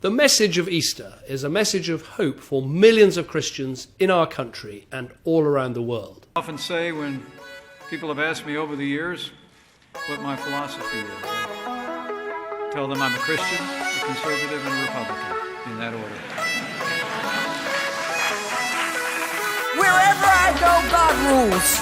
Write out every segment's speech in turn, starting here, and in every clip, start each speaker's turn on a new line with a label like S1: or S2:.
S1: The message of Easter is a message of hope for millions of Christians in our country and all around the world.
S2: I often say when people have asked me over the years what my philosophy is, I tell them I'm a Christian, a conservative, and a Republican, in that order.
S3: Wherever I go, God rules.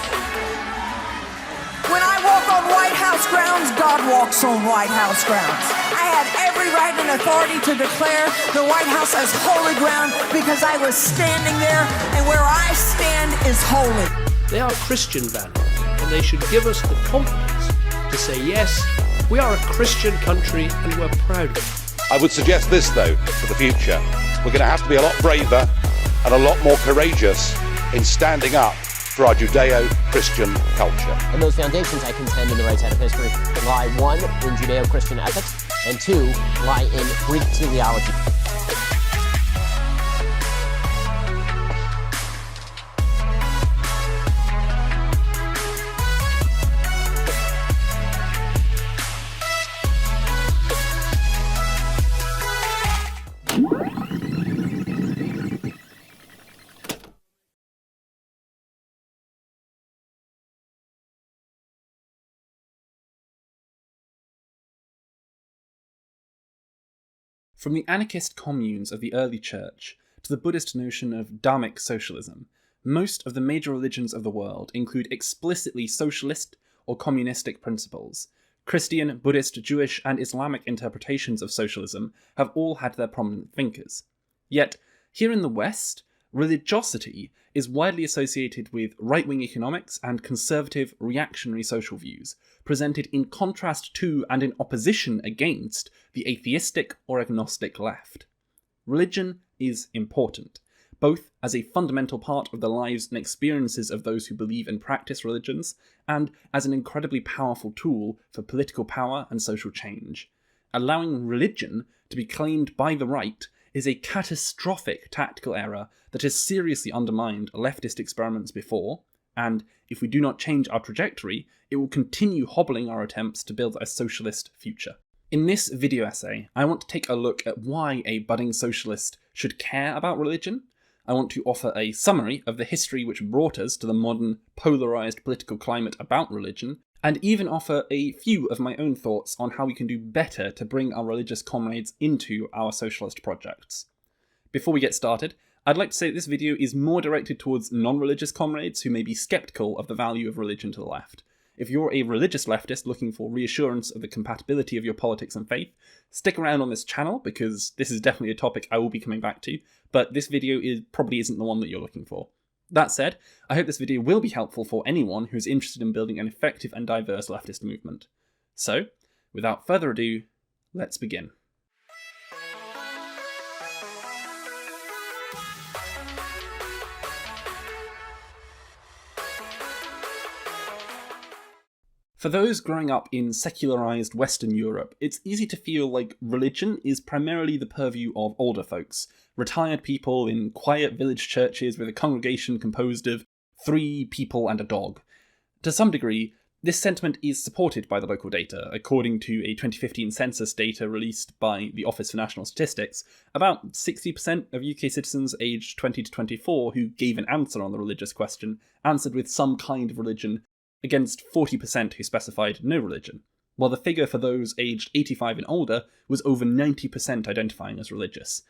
S3: When I walk on White House grounds, God walks on White House grounds. I had every right and authority to declare the White House as holy ground because I was standing there, and where I stand is holy.
S1: They are Christian values, and they should give us the confidence to say, yes, we are a Christian country and we're proud of it.
S4: I would suggest this, though, for the future. We're going to have to be a lot braver and a lot more courageous in standing up for our Judeo-Christian culture.
S5: And those foundations, I contend, in the right side of history lie, one, in Judeo-Christian ethics, and two, lie in Greek teleology.
S6: From the anarchist communes of the early church to the Buddhist notion of dharmic socialism, most of the major religions of the world include explicitly socialist or communistic principles. Christian, Buddhist, Jewish, and Islamic interpretations of socialism have all had their prominent thinkers. Yet, here in the West, religiosity is widely associated with right-wing economics and conservative, reactionary social views, presented in contrast to and in opposition against the atheistic or agnostic left. Religion is important, both as a fundamental part of the lives and experiences of those who believe and practice religions, and as an incredibly powerful tool for political power and social change. Allowing religion to be claimed by the right is a catastrophic tactical error that has seriously undermined leftist experiments before, and if we do not change our trajectory, it will continue hobbling our attempts to build a socialist future. In this video essay, I want to take a look at why a budding socialist should care about religion. I want to offer a summary of the history which brought us to the modern, polarised political climate about religion, and even offer a few of my own thoughts on how we can do better to bring our religious comrades into our socialist projects. Before we get started, I'd like to say that this video is more directed towards non-religious comrades who may be sceptical of the value of religion to the left. If you're a religious leftist looking for reassurance of the compatibility of your politics and faith, stick around on this channel because this is definitely a topic I will be coming back to, but this video probably isn't the one that you're looking for. That said, I hope this video will be helpful for anyone who's interested in building an effective and diverse leftist movement. So, without further ado, let's begin. For those growing up in secularised Western Europe, it's easy to feel like religion is primarily the purview of older folks, retired people in quiet village churches with a congregation composed of 3 people and a dog. To some degree, this sentiment is supported by the local data. According to a 2015 census data released by the Office for National Statistics, about 60% of UK citizens aged 20 to 24 who gave an answer on the religious question answered with some kind of religion, against 40% who specified no religion, while the figure for those aged 85 and older was over 90% identifying as religious.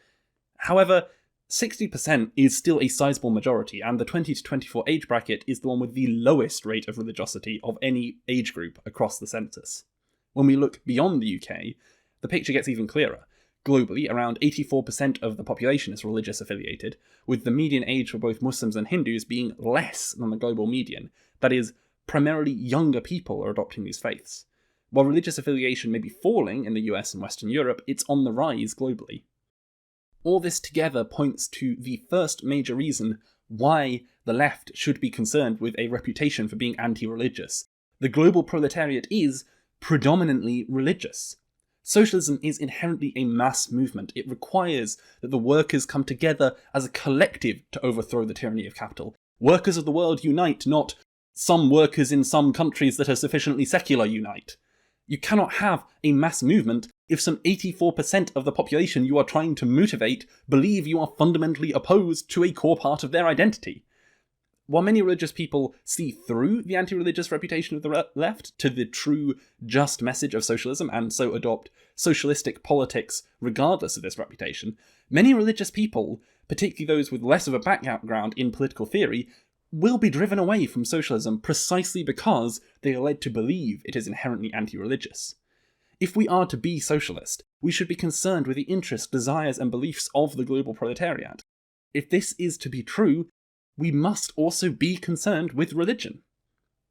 S6: However, 60% is still a sizable majority, and the 20 to 24 age bracket is the one with the lowest rate of religiosity of any age group across the census. When we look beyond the UK, the picture gets even clearer. Globally, around 84% of the population is religious affiliated, with the median age for both Muslims and Hindus being less than the global median. That is, primarily younger people are adopting these faiths. While religious affiliation may be falling in the US and Western Europe, it's on the rise globally. All this together points to the first major reason why the left should be concerned with a reputation for being anti-religious. The global proletariat is predominantly religious. Socialism is inherently a mass movement. It requires that the workers come together as a collective to overthrow the tyranny of capital. Workers of the world unite, not some workers in some countries that are sufficiently secular unite. You cannot have a mass movement if some 84% of the population you are trying to motivate believe you are fundamentally opposed to a core part of their identity? While many religious people see through the anti-religious reputation of the left to the true, just message of socialism and so adopt socialistic politics regardless of this reputation, many religious people, particularly those with less of a background in political theory, will be driven away from socialism precisely because they are led to believe it is inherently anti-religious. If we are to be socialist, we should be concerned with the interests, desires, and beliefs of the global proletariat. If this is to be true, we must also be concerned with religion.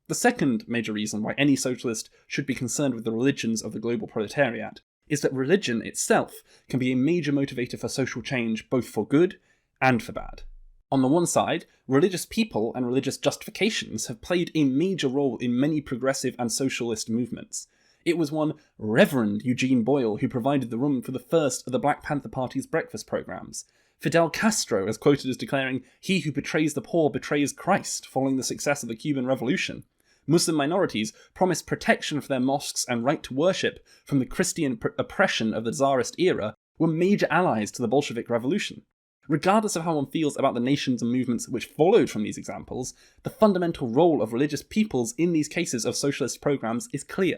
S6: The second major reason why any socialist should be concerned with the religions of the global proletariat is that religion itself can be a major motivator for social change, both for good and for bad. On the one side, religious people and religious justifications have played a major role in many progressive and socialist movements. It was one Reverend Eugene Boyle who provided the room for the first of the Black Panther Party's breakfast programs. Fidel Castro is quoted as declaring, "He who betrays the poor betrays Christ," following the success of the Cuban Revolution. Muslim minorities promised protection for their mosques and right to worship from the Christian oppression of the Tsarist era, were major allies to the Bolshevik Revolution. Regardless of how one feels about the nations and movements which followed from these examples, the fundamental role of religious peoples in these cases of socialist programs is clear.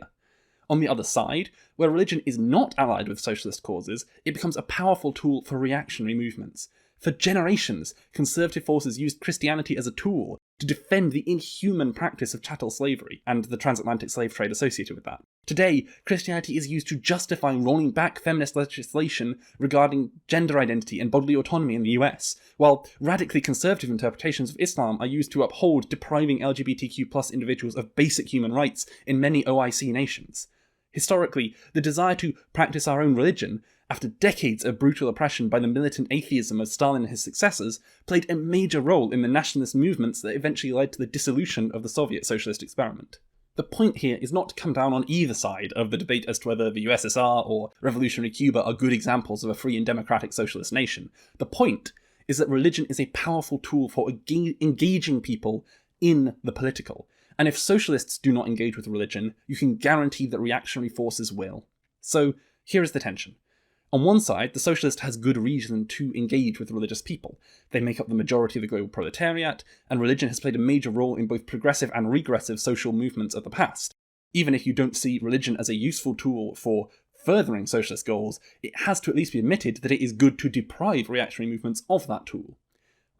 S6: On the other side, where religion is not allied with socialist causes, it becomes a powerful tool for reactionary movements. For generations, conservative forces used Christianity as a tool to defend the inhuman practice of chattel slavery and the transatlantic slave trade associated with that. Today, Christianity is used to justify rolling back feminist legislation regarding gender identity and bodily autonomy in the US, while radically conservative interpretations of Islam are used to uphold depriving LGBTQ+ individuals of basic human rights in many OIC nations. Historically, the desire to practice our own religion, after decades of brutal oppression by the militant atheism of Stalin and his successors, played a major role in the nationalist movements that eventually led to the dissolution of the Soviet socialist experiment. The point here is not to come down on either side of the debate as to whether the USSR or revolutionary Cuba are good examples of a free and democratic socialist nation. The point is that religion is a powerful tool for engaging people in the political. And if socialists do not engage with religion, you can guarantee that reactionary forces will. So here is the tension. On one side, the socialist has good reason to engage with religious people. They make up the majority of the global proletariat, and religion has played a major role in both progressive and regressive social movements of the past. Even if you don't see religion as a useful tool for furthering socialist goals, it has to at least be admitted that it is good to deprive reactionary movements of that tool.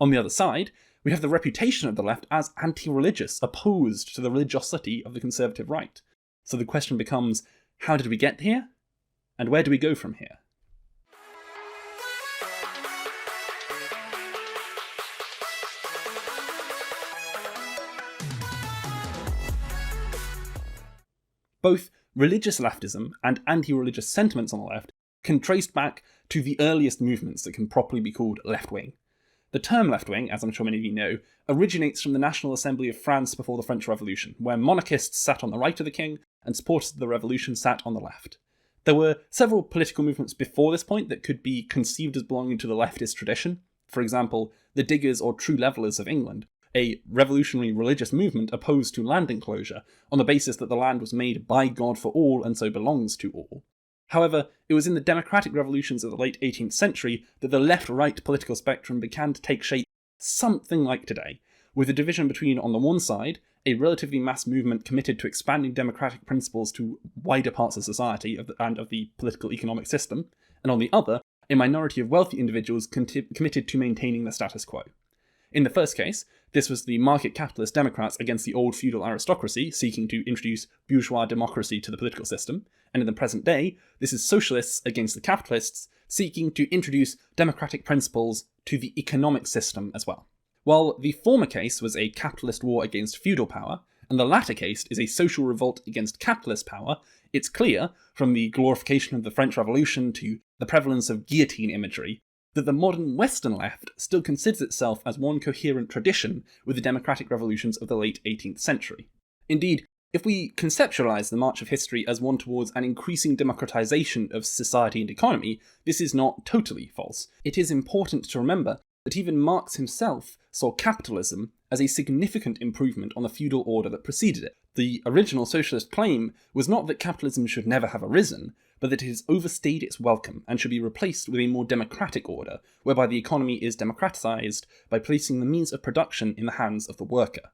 S6: On the other side, we have the reputation of the left as anti-religious, opposed to the religiosity of the conservative right. So the question becomes, how did we get here? And where do we go from here? Both religious leftism and anti-religious sentiments on the left can trace back to the earliest movements that can properly be called left-wing. The term left-wing, as I'm sure many of you know, originates from the National Assembly of France before the French Revolution, where monarchists sat on the right of the king and supporters of the revolution sat on the left. There were several political movements before this point that could be conceived as belonging to the leftist tradition. For example, the Diggers or True Levellers of England, a revolutionary religious movement opposed to land enclosure on the basis that the land was made by God for all and so belongs to all. However, it was in the democratic revolutions of the late 18th century that the left-right political spectrum began to take shape something like today, with a division between, on the one side, a relatively mass movement committed to expanding democratic principles to wider parts of society and of the political economic system, and on the other, a minority of wealthy individuals committed to maintaining the status quo. In the first case, this was the market capitalist Democrats against the old feudal aristocracy seeking to introduce bourgeois democracy to the political system, and in the present day, this is socialists against the capitalists seeking to introduce democratic principles to the economic system as well. While the former case was a capitalist war against feudal power, and the latter case is a social revolt against capitalist power, it's clear, from the glorification of the French Revolution to the prevalence of guillotine imagery, that the modern Western left still considers itself as one coherent tradition with the democratic revolutions of the late 18th century. Indeed, if we conceptualize the march of history as one towards an increasing democratization of society and economy, this is not totally false. It is important to remember that even Marx himself saw capitalism as a significant improvement on the feudal order that preceded it. The original socialist claim was not that capitalism should never have arisen, but that it has overstayed its welcome and should be replaced with a more democratic order, whereby the economy is democratized by placing the means of production in the hands of the worker.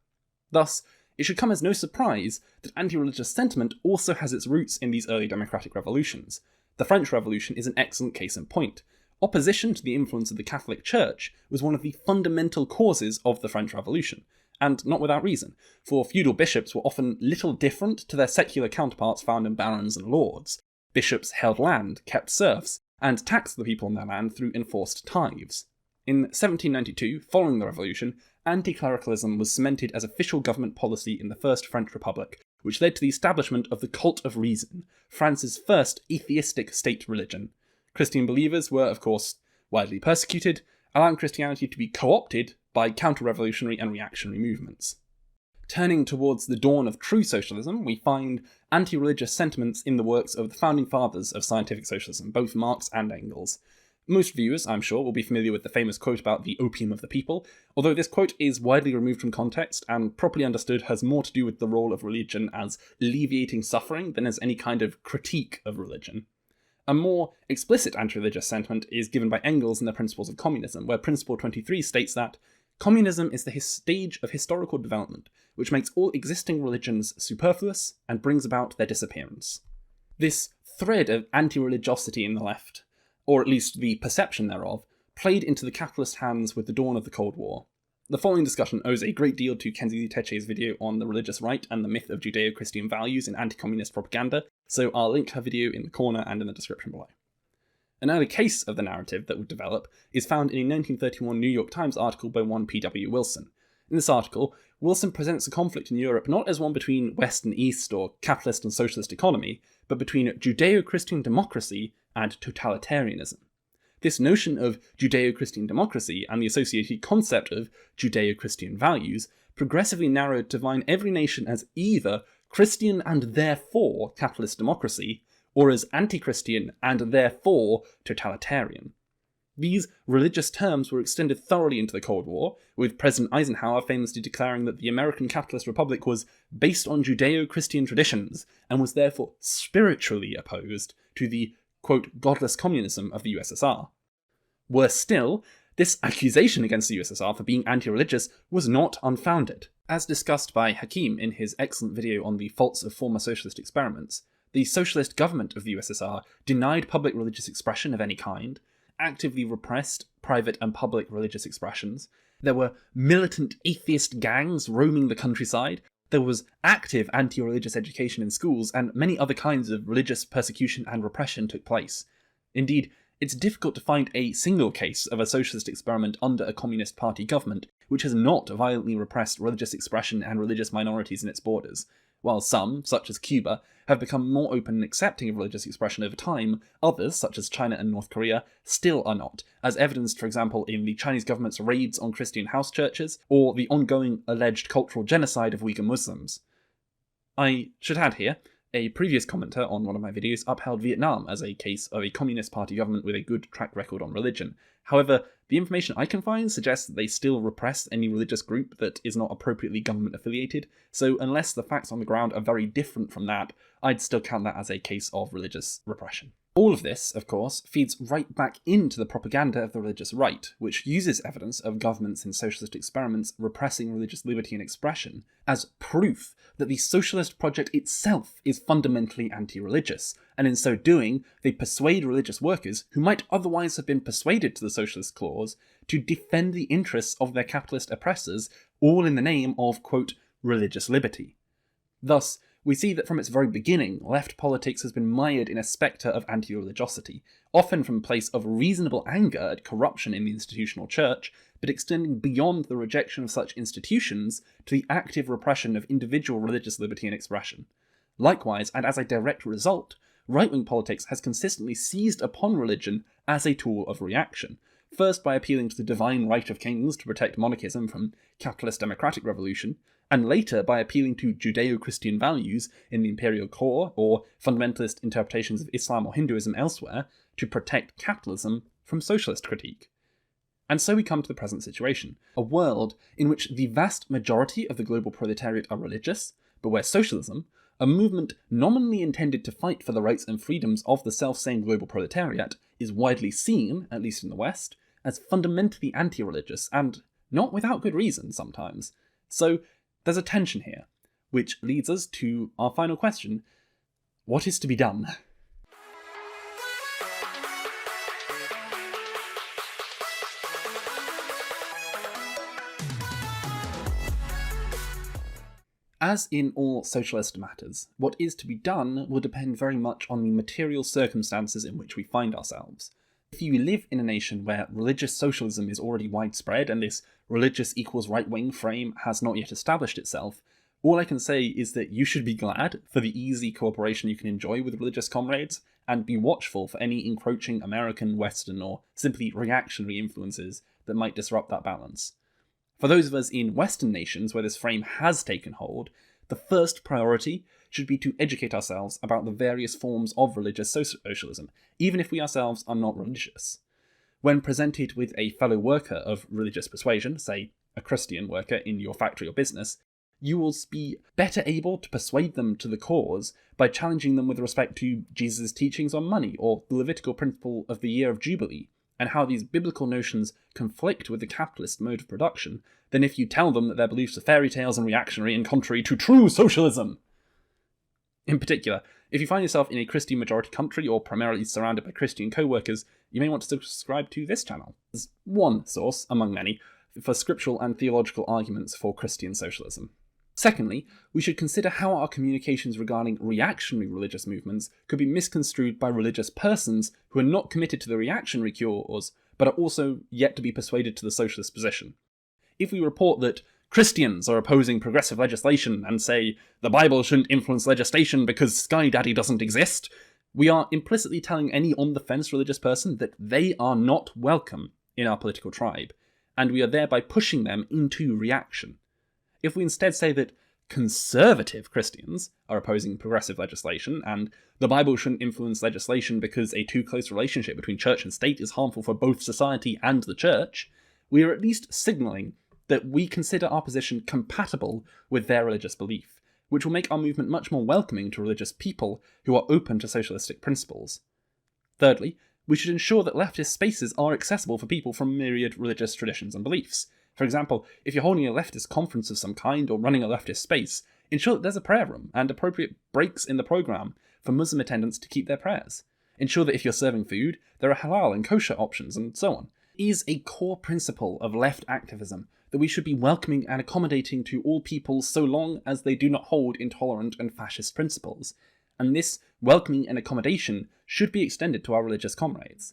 S6: Thus, it should come as no surprise that anti-religious sentiment also has its roots in these early democratic revolutions. The French Revolution is an excellent case in point. Opposition to the influence of the Catholic Church was one of the fundamental causes of the French Revolution, and not without reason, for feudal bishops were often little different to their secular counterparts found in barons and lords. Bishops held land, kept serfs, and taxed the people on their land through enforced tithes. In 1792, following the Revolution, anti-clericalism was cemented as official government policy in the First French Republic, which led to the establishment of the Cult of Reason, France's first atheistic state religion. Christian believers were, of course, widely persecuted, allowing Christianity to be co-opted by counter-revolutionary and reactionary movements. Turning towards the dawn of true socialism, we find anti-religious sentiments in the works of the founding fathers of scientific socialism, both Marx and Engels. Most viewers, I'm sure, will be familiar with the famous quote about the opium of the people, although this quote is widely removed from context and properly understood has more to do with the role of religion as alleviating suffering than as any kind of critique of religion. A more explicit anti-religious sentiment is given by Engels in the Principles of Communism, where Principle 23 states that communism is the stage of historical development which makes all existing religions superfluous and brings about their disappearance. This thread of anti-religiosity in the left, or at least the perception thereof, played into the capitalist hands with the dawn of the Cold War. The following discussion owes a great deal to Kenzie Teche's video on the religious right and the myth of Judeo-Christian values in anti-communist propaganda, so I'll link her video in the corner and in the description below. An early case of the narrative that would develop is found in a 1931 New York Times article by one P.W. Wilson. In this article, Wilson presents a conflict in Europe not as one between West and East or capitalist and socialist economy, but between Judeo-Christian democracy and totalitarianism. This notion of Judeo-Christian democracy and the associated concept of Judeo-Christian values progressively narrowed to define every nation as either Christian and therefore capitalist democracy, or as anti-Christian and therefore totalitarian. These religious terms were extended thoroughly into the Cold War, with President Eisenhower famously declaring that the American capitalist republic was based on Judeo-Christian traditions and was therefore spiritually opposed to the, quote, godless communism of the USSR. Worse still, this accusation against the USSR for being anti-religious was not unfounded. As discussed by Hakim in his excellent video on the faults of former socialist experiments, the socialist government of the USSR denied public religious expression of any kind, actively repressed private and public religious expressions, there were militant atheist gangs roaming the countryside, there was active anti-religious education in schools, and many other kinds of religious persecution and repression took place. Indeed, it's difficult to find a single case of a socialist experiment under a Communist Party government which has not violently repressed religious expression and religious minorities in its borders. While some, such as Cuba, have become more open and accepting of religious expression over time, others, such as China and North Korea, still are not, as evidenced, for example, in the Chinese government's raids on Christian house churches, or the ongoing alleged cultural genocide of Uyghur Muslims. I should add here, a previous commenter on one of my videos upheld Vietnam as a case of a Communist Party government with a good track record on religion. However, the information I can find suggests that they still repress any religious group that is not appropriately government affiliated, so unless the facts on the ground are very different from that, I'd still count that as a case of religious repression. All of this, of course, feeds right back into the propaganda of the religious right, which uses evidence of governments in socialist experiments repressing religious liberty and expression as proof that the socialist project itself is fundamentally anti-religious, and in so doing, they persuade religious workers, who might otherwise have been persuaded to the socialist cause, to defend the interests of their capitalist oppressors, all in the name of, quote, religious liberty. Thus, we see that from its very beginning, left politics has been mired in a spectre of anti-religiosity, often from a place of reasonable anger at corruption in the institutional church, but extending beyond the rejection of such institutions to the active repression of individual religious liberty and expression. Likewise, and as a direct result, right-wing politics has consistently seized upon religion as a tool of reaction, first by appealing to the divine right of kings to protect monarchism from capitalist democratic revolution, and later by appealing to Judeo-Christian values in the imperial core or fundamentalist interpretations of Islam or Hinduism elsewhere to protect capitalism from socialist critique. And so we come to the present situation, a world in which the vast majority of the global proletariat are religious, but where socialism, a movement nominally intended to fight for the rights and freedoms of the self-same global proletariat is widely seen, at least in the West, as fundamentally anti-religious, and not without good reason sometimes. So there's a tension here, which leads us to our final question: what is to be done? As in all socialist matters, what is to be done will depend very much on the material circumstances in which we find ourselves. If you live in a nation where religious socialism is already widespread and this religious equals right-wing frame has not yet established itself, all I can say is that you should be glad for the easy cooperation you can enjoy with religious comrades, and be watchful for any encroaching American, Western, or simply reactionary influences that might disrupt that balance. For those of us in Western nations where this frame has taken hold, the first priority should be to educate ourselves about the various forms of religious socialism, even if we ourselves are not religious. When presented with a fellow worker of religious persuasion, say a Christian worker in your factory or business, you will be better able to persuade them to the cause by challenging them with respect to Jesus' teachings on money or the Levitical principle of the year of Jubilee, and how these biblical notions conflict with the capitalist mode of production, than if you tell them that their beliefs are fairy tales and reactionary and contrary to true socialism. In particular, if you find yourself in a Christian majority country or primarily surrounded by Christian co-workers, you may want to subscribe to this channel as one source, among many, for scriptural and theological arguments for Christian socialism. Secondly, we should consider how our communications regarding reactionary religious movements could be misconstrued by religious persons who are not committed to the reactionary cause, but are also yet to be persuaded to the socialist position. If we report that Christians are opposing progressive legislation and say the Bible shouldn't influence legislation because Sky Daddy doesn't exist, we are implicitly telling any on-the-fence religious person that they are not welcome in our political tribe, and we are thereby pushing them into reaction. If we instead say that conservative Christians are opposing progressive legislation, and the Bible shouldn't influence legislation because a too close relationship between church and state is harmful for both society and the church, we are at least signalling that we consider our position compatible with their religious belief, which will make our movement much more welcoming to religious people who are open to socialistic principles. Thirdly, we should ensure that leftist spaces are accessible for people from myriad religious traditions and beliefs. For example, if you're holding a leftist conference of some kind or running a leftist space, ensure that there's a prayer room and appropriate breaks in the program for Muslim attendants to keep their prayers. Ensure that if you're serving food, there are halal and kosher options, and so on. It is a core principle of left activism that we should be welcoming and accommodating to all people so long as they do not hold intolerant and fascist principles, and this welcoming and accommodation should be extended to our religious comrades.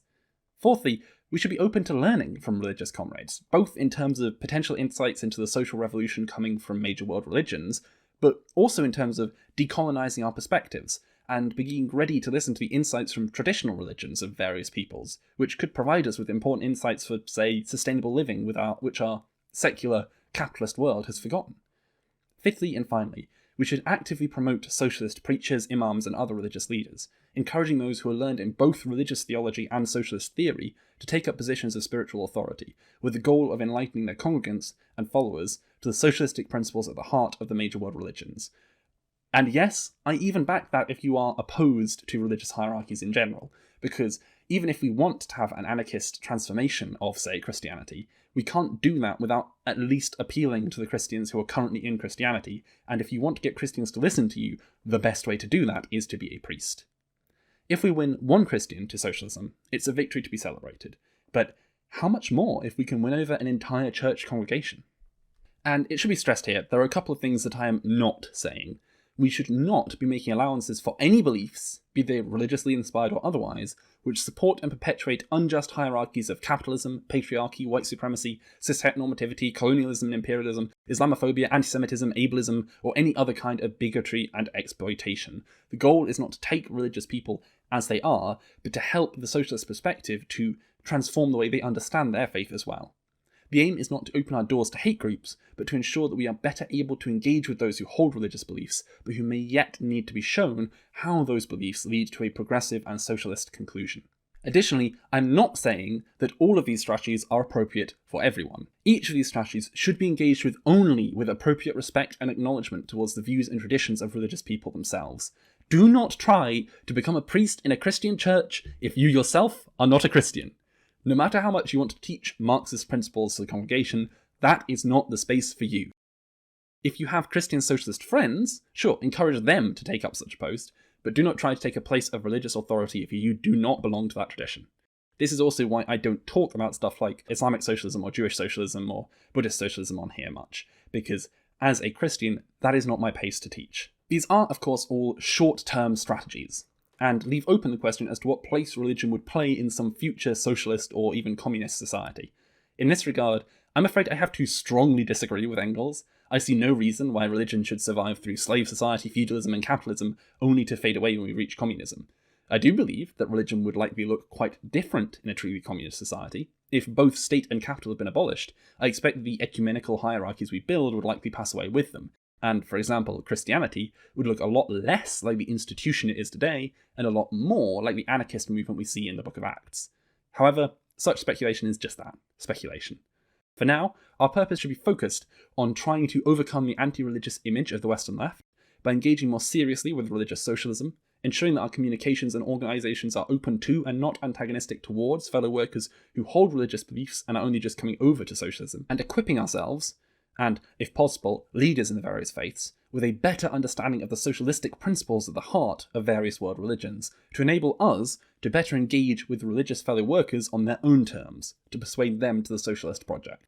S6: Fourthly, we should be open to learning from religious comrades, both in terms of potential insights into the social revolution coming from major world religions, but also in terms of decolonizing our perspectives, and being ready to listen to the insights from traditional religions of various peoples, which could provide us with important insights for, say, sustainable living which our secular capitalist world has forgotten. Fifthly and finally, we should actively promote socialist preachers, imams, and other religious leaders, encouraging those who are learned in both religious theology and socialist theory to take up positions of spiritual authority, with the goal of enlightening their congregants and followers to the socialistic principles at the heart of the major world religions. And yes, I even back that if you are opposed to religious hierarchies in general, because even if we want to have an anarchist transformation of, say, Christianity, we can't do that without at least appealing to the Christians who are currently in Christianity, and if you want to get Christians to listen to you, the best way to do that is to be a priest. If we win one Christian to socialism, it's a victory to be celebrated, but how much more if we can win over an entire church congregation? And it should be stressed here, there are a couple of things that I am not saying. We should not be making allowances for any beliefs, be they religiously inspired or otherwise, which support and perpetuate unjust hierarchies of capitalism, patriarchy, white supremacy, cis-heteronormativity, colonialism and imperialism, Islamophobia, anti-Semitism, ableism, or any other kind of bigotry and exploitation. The goal is not to take religious people as they are, but to help the socialist perspective to transform the way they understand their faith as well. The aim is not to open our doors to hate groups, but to ensure that we are better able to engage with those who hold religious beliefs, but who may yet need to be shown how those beliefs lead to a progressive and socialist conclusion. Additionally, I'm not saying that all of these strategies are appropriate for everyone. Each of these strategies should be engaged with only with appropriate respect and acknowledgement towards the views and traditions of religious people themselves. Do not try to become a priest in a Christian church if you yourself are not a Christian. No matter how much you want to teach Marxist principles to the congregation, that is not the space for you. If you have Christian socialist friends, sure, encourage them to take up such a post, but do not try to take a place of religious authority if you do not belong to that tradition. This is also why I don't talk about stuff like Islamic socialism or Jewish socialism or Buddhist socialism on here much, because as a Christian, that is not my pace to teach. These are, of course, all short-term strategies, and leave open the question as to what place religion would play in some future socialist or even communist society. In this regard, I'm afraid I have to strongly disagree with Engels. I see no reason why religion should survive through slave society, feudalism and capitalism, only to fade away when we reach communism. I do believe that religion would likely look quite different in a truly communist society. If both state and capital had been abolished, I expect the ecumenical hierarchies we build would likely pass away with them, and, for example, Christianity would look a lot less like the institution it is today, and a lot more like the anarchist movement we see in the Book of Acts. However, such speculation is just that, speculation. For now, our purpose should be focused on trying to overcome the anti-religious image of the Western left by engaging more seriously with religious socialism, ensuring that our communications and organisations are open to and not antagonistic towards fellow workers who hold religious beliefs and are only just coming over to socialism, and equipping ourselves, and, if possible, leaders in the various faiths, with a better understanding of the socialistic principles at the heart of various world religions, to enable us to better engage with religious fellow workers on their own terms, to persuade them to the socialist project.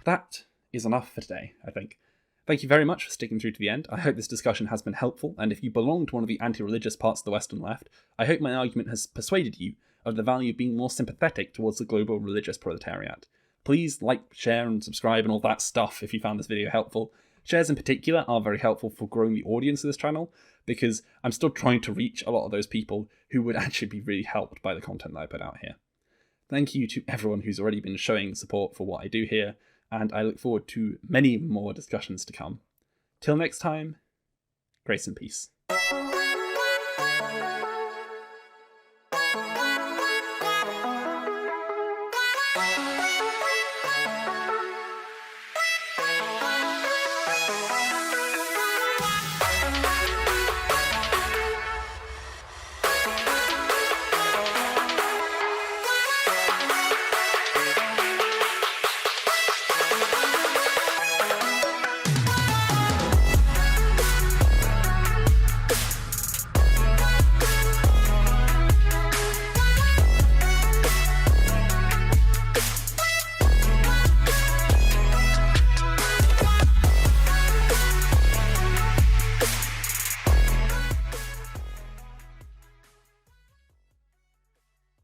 S6: That is enough for today, I think. Thank you very much for sticking through to the end. I hope this discussion has been helpful, and if you belong to one of the anti-religious parts of the Western left, I hope my argument has persuaded you of the value of being more sympathetic towards the global religious proletariat. Please like, share, and subscribe and all that stuff if you found this video helpful. Shares in particular are very helpful for growing the audience of this channel, because I'm still trying to reach a lot of those people who would actually be really helped by the content that I put out here. Thank you to everyone who's already been showing support for what I do here, and I look forward to many more discussions to come. Till next time, grace and peace.